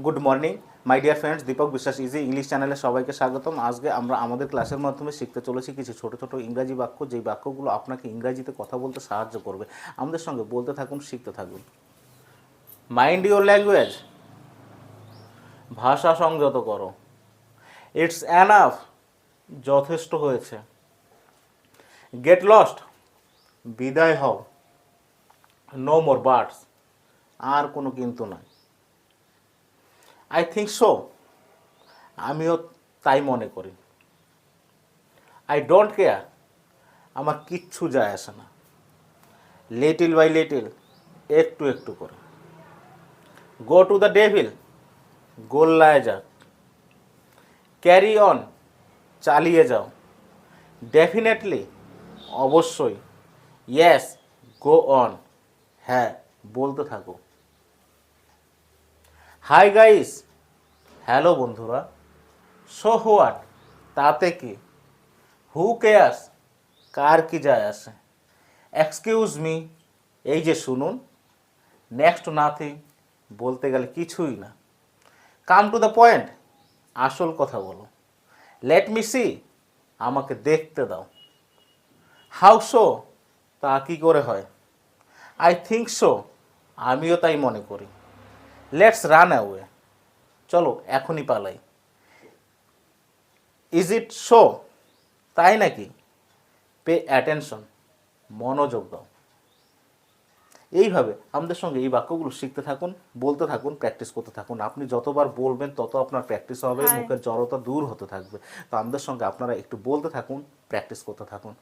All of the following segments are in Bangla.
Good morning my dear friends, Dipak Biswas easy English চ্যানেলে সবাইকে স্বাগতম। আজকে আমরা আমাদের ক্লাসের মাধ্যমে শিখতে চলেছি কিছু ছোট ছোট ইংরাজি বাক্য, যেই বাক্যগুলো আপনাকে ইংরাজিতে কথা বলতে সাহায্য করবে। আমাদের সঙ্গে বলতে থাকুন, শিখতে থাকুন। মাইন্ড ইউর ল্যাঙ্গুয়েজ, ভাষা সংযত করো। ইটস এনাফ, যথেষ্ট হয়েছে। গেট লস্ট, বিদায় হও। নো মোর বাটস, আর কোনো কিন্তু নয়। আই থিঙ্ক সো, আমিও তাই মনে করি। আই ডোন্ট কেয়ার, আমার কিচ্ছু যায় আসে না। লিটিল বাই লিটিল, একটু একটু করে। গো টু দ্য ডেভিল, গোল্লায় যাক। ক্যারি অন, চালিয়ে যাও। ডেফিনেটলি, অবশ্যই। ইয়েস, গো অন, হ্যাঁ বলতে থাকো। হাই গাইস, হ্যালো বন্ধুরা। সো হোয়াট, তাতে কি। হু কেয়ার্স, কার কি যায় আসে। এক্সকিউজ মি, এই যে শুনুন। নেক্সট নাথিং, বলতে গেলে কিছুই না। কাম টু দ্য পয়েন্ট, আসল কথা বলো। লেট মি সি, আমাকে দেখতে দাও। হাউ সো, তা কি করে হয়। আই থিঙ্ক সো, আমিও তাই মনে করি। লেটস রান অ্যাওয়ে, চলো এখনই পালাই। ইজ ইট সো, তাই নাকি। পে অ্যাটেনশন, মনোযোগ দাও। এইভাবে আমাদের সঙ্গে এই বাক্যগুলো শিখতে থাকুন, বলতে থাকুন, প্র্যাকটিস করতে থাকুন। আপনি যতবার বলবেন তত আপনার প্র্যাকটিস হবে, মুখের জড়তা দূর হতে থাকবে। তো আমাদের সঙ্গে আপনারা একটু বলতে থাকুন, প্র্যাকটিস করতে থাকুন।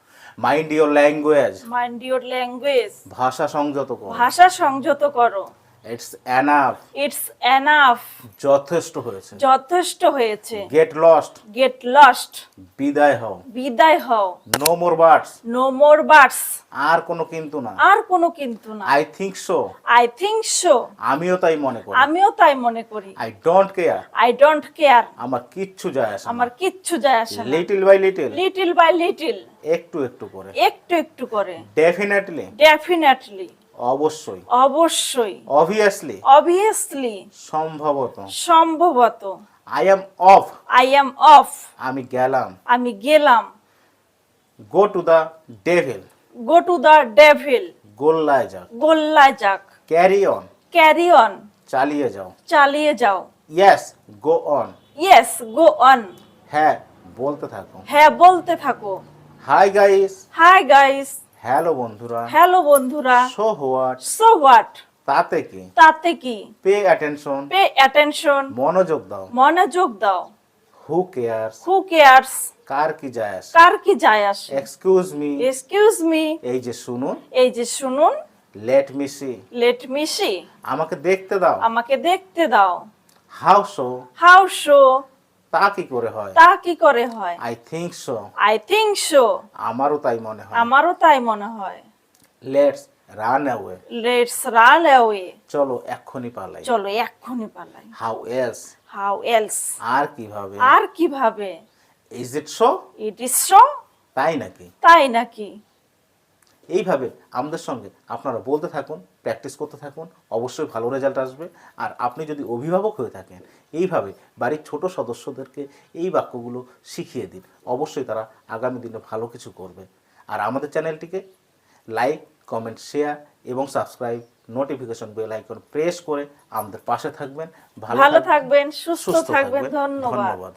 Mind your language, mind your language, ভাষা সংযত করো। ভাষা সংযত করো। ইটস এনাফ, ইটস এনাফ, যথেষ্ট হয়েছে। যথেষ্ট হয়েছে। গেট লস্ট, গেট লস্ট, বিদায় হও। বিদায় হও। No more birds, no more buts, আর কোনো কিন্তু না। আর কোনো কিন্তু না। I think so, I think so, আমিও তাই মনে করি। আমিও তাই মনে করি। I don't care, I don't care, আমার কিচ্ছু যায় আসে না। আমার কিচ্ছু যায় আসে না। Little by little, little by little, একটু একটু করে। একটু একটু করে। ডেফিনেটলি, ডেফিনেটলি, অবশ্যই। অবশ্যই। অবভিয়াসলি, অবভিয়াসলি, সম্ভবত। সম্ভবত। I am off, I am off, আমি গেলাম। আমি গেলাম। Go to the devil, go to the devil, গোল্লায় যাক। গোল্লায় যাক। ক্যারি অন, ক্যারি অন, চালিয়ে যাও। চালিয়ে যাও। Yes, go on, yes, go on, হ্যাঁ বলতে থাকো। হ্যাঁ বলতে থাকো। Hi guys, hi guys, hello বন্ধুরা। হ্যালো বন্ধুরা। সো হোয়াট, সো হোয়াট, তাতে কি। তাতে কি। পে অ্যাটেনশন, পে অ্যাটেনশন, মনোযোগ দাও। মনোযোগ দাও। হু কেয়ার্স, হু কেয়ার্স, কার কি যায় আসে। কার কি যায় আসে। এক্সকিউজ মি, এক্সকিউজ মি, এই যে শুনুন। এই যে শুনুন। Let me see, let me see, আমাকে দেখতে দাও। আমাকে দেখতে দাও। হাউ সো, হাউ শো, তা কি করে হয়। তা কি করে হয়। I think so, I think show, আমারও তাই মনে হয়। আমারও তাই মনে হয়। Let's run away, let's run away, চলো এক্ষুনি পালাই। চলো এক্ষুনি পালাই। হাউ এলস, হাউ এলস, আর কিভাবে। আর কিভাবে। Is it so, it is so, তাই নাকি। তাই নাকি। এইভাবে আমাদের সঙ্গে আপনারা বলতে থাকুন, প্র্যাকটিস করতে থাকুন, অবশ্যই ভালো রেজাল্ট আসবে। আর আপনি যদি অভিভাবক হয়ে থাকেন, এইভাবে বাড়ির ছোট সদস্যদেরকে এই বাক্যগুলো শিখিয়ে দিন, অবশ্যই তারা আগামী দিনে ভালো কিছু করবে। আর আমাদের চ্যানেলটিকে লাইক, কমেন্ট, শেয়ার এবং subscribe, notification bell icon press করে আমাদের পাশে থাকবেন। ভালো থাকবেন, সুস্থ থাকবেন। ধন্যবাদ। ধন্যবাদ।